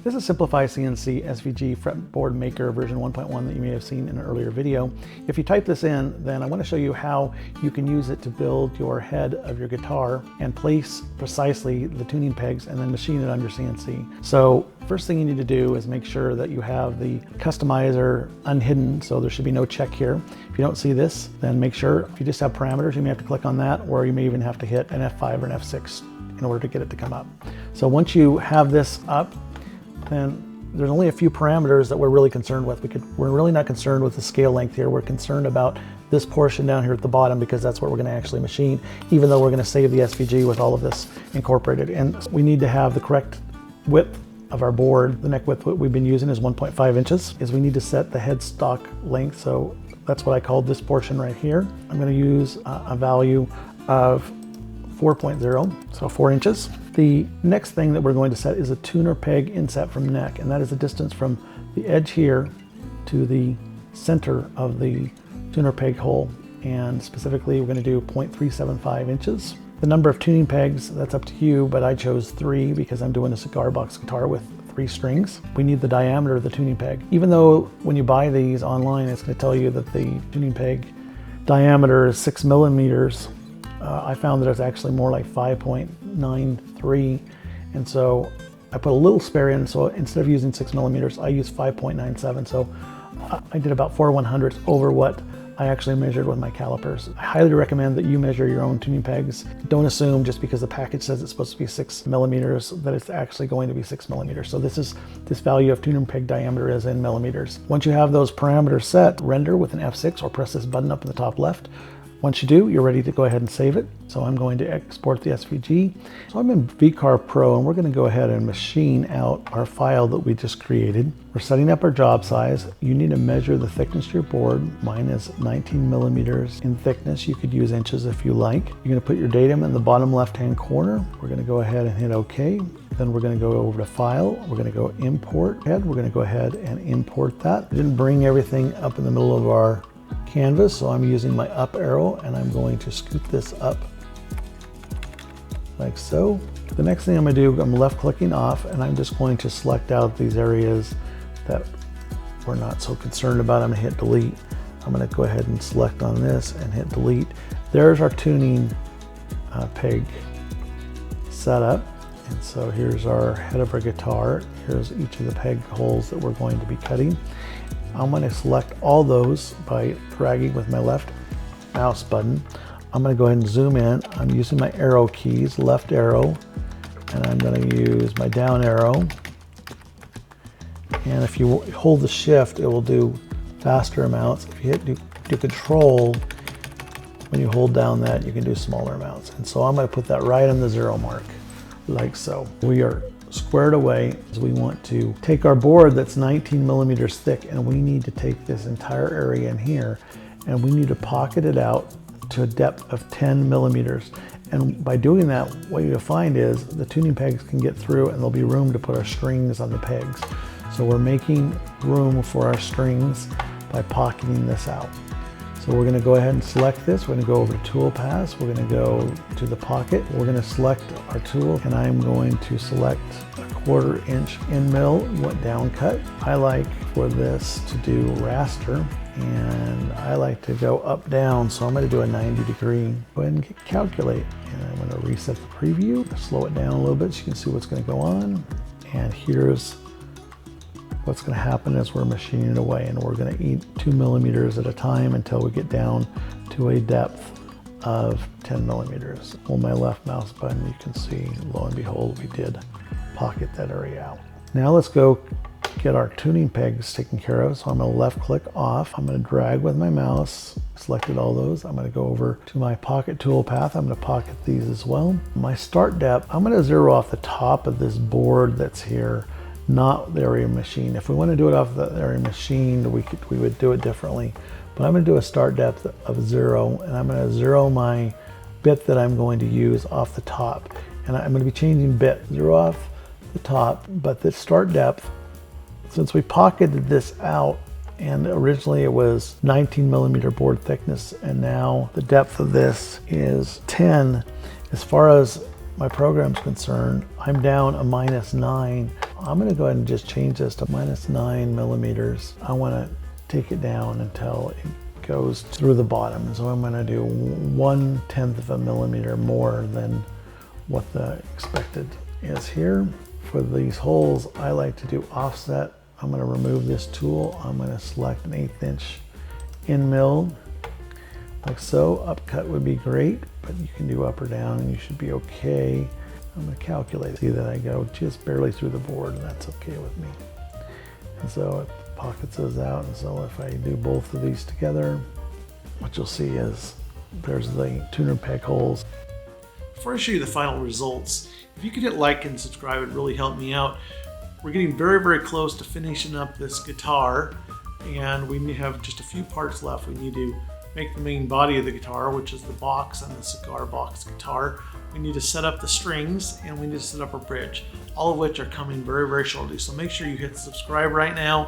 This is Simplify CNC SVG Fretboard Maker version 1.1 that you may have seen in an earlier video. If you type this in, then I want to show you how you can use it to build your head of your guitar and place precisely the tuning pegs and then machine it on your CNC. So first thing you need to do is make sure that you have the customizer unhidden, so there should be no check here. If you don't see this, then make sure, if you just have parameters, you may have to click on that, or you may even have to hit an F5 or an F6 in order to get it to come up. So once you have this up, then there's only a few parameters that we're really concerned with. We're really not concerned with the scale length here. We're concerned about this portion down here at the bottom because that's what we're going to actually machine, even though we're going to save the SVG with all of this incorporated. And we need to have the correct width of our board. The neck width we've been using is 1.5 inches. Is we need to set the headstock length, so that's what I called this portion right here. I'm going to use a value of 4.0, so 4 inches. The next thing that we're going to set is a tuner peg inset from neck, and that is the distance from the edge here to the center of the tuner peg hole. And specifically, we're going to do 0.375 inches. The number of tuning pegs, that's up to you, but I chose 3 because I'm doing a cigar box guitar with 3 strings. We need the diameter of the tuning peg. Even though when you buy these online, it's going to tell you that the tuning peg diameter is 6 millimeters. I found that it's actually more like 5.93, and so I put a little spare in, so instead of using 6 millimeters, I used 5.97, so I did about 4/100ths over what I actually measured with my calipers. I highly recommend that you measure your own tuning pegs. Don't assume just because the package says it's supposed to be 6 millimeters that it's actually going to be 6 millimeters. So this value of tuning peg diameter is in millimeters. Once you have those parameters set, render with an F6 or press this button up in the top left. Once you do, you're ready to go ahead and save it. So I'm going to export the SVG. So I'm in Vcarve Pro, and we're going to go ahead and machine out our file that we just created. We're setting up our job size. You need to measure the thickness of your board. Mine is 19 millimeters in thickness. You could use inches if you like. You're going to put your datum in the bottom left-hand corner. We're going to go ahead and hit OK. Then we're going to go over to File. We're going to go Import. We're going to go ahead and import that. We didn't bring everything up in the middle of our canvas, so I'm using my up arrow and I'm going to scoot this up like so. The next thing I'm going to do, I'm left clicking off, and I'm just going to select out these areas that we're not so concerned about. I'm going to hit delete. I'm going to go ahead and select on this and hit delete. There's our tuning peg setup. And so here's our head of our guitar. Here's each of the peg holes that we're going to be cutting. I'm going to select all those by dragging with my left mouse button. I'm going to go ahead and zoom in. I'm using my arrow keys, left arrow, and I'm going to use my down arrow. And if you hold the shift, it will do faster amounts. If you hit do control, when you hold down that, you can do smaller amounts. And so I'm going to put that right on the 0 mark, like so. We are squared away. We want to take our board that's 19 millimeters thick, and we need to take this entire area in here, and we need to pocket it out to a depth of 10 millimeters. And by doing that, what you'll find is the tuning pegs can get through, and there'll be room to put our strings on the pegs. So we're making room for our strings by pocketing this out. So we're going to go ahead and select this. We're going to go over to Tool Paths. We're going to go to the pocket. We're going to select our tool, and I'm going to select a 1/4 inch end mill, down cut. I like for this to do raster, and I like to go up down, so I'm going to do a 90 degree. Go ahead and calculate, and I'm going to reset the preview, slow it down a little bit so you can see what's going to go on. And here's what's going to happen as we're machining it away, and we're going to eat 2 millimeters at a time until we get down to a depth of 10 millimeters. Hold my left mouse button, you can see, lo and behold, we did pocket that area out. Now let's go get our tuning pegs taken care of. So I'm going to left click off. I'm going to drag with my mouse, selected all those. I'm going to go over to my pocket tool path. I'm going to pocket these as well. My start depth, I'm going to zero off the top of this board that's here, not the area machine. If we want to do it off the area machine, we would do it differently. But I'm going to do a start depth of 0, and I'm going to 0 my bit that I'm going to use off the top. And I'm going to be changing bit 0 off the top, but the start depth, since we pocketed this out, and originally it was 19 millimeter board thickness, and now the depth of this is 10. As far as my program's concerned, I'm down a -9 I'm going to go ahead and just change this to -9 millimeters. I want to take it down until it goes through the bottom. So I'm going to do 1/10 of a millimeter more than what the expected is here. For these holes, I like to do offset. I'm going to remove this tool. I'm going to select an 1/8 inch in mill, like so. Upcut would be great, but you can do up or down and you should be okay. I'm going to calculate. See that I go just barely through the board, and that's okay with me. And so it pockets those out. And so if I do both of these together, what you'll see is there's the tuner peg holes. Before I show you the final results, if you could hit like and subscribe, it really helped me out. We're getting very, very close to finishing up this guitar, and we have just a few parts left. We need to make the main body of the guitar, which is the box and the cigar box guitar. We need to set up the strings, and we need to set up our bridge, all of which are coming very, very shortly. So make sure you hit subscribe right now.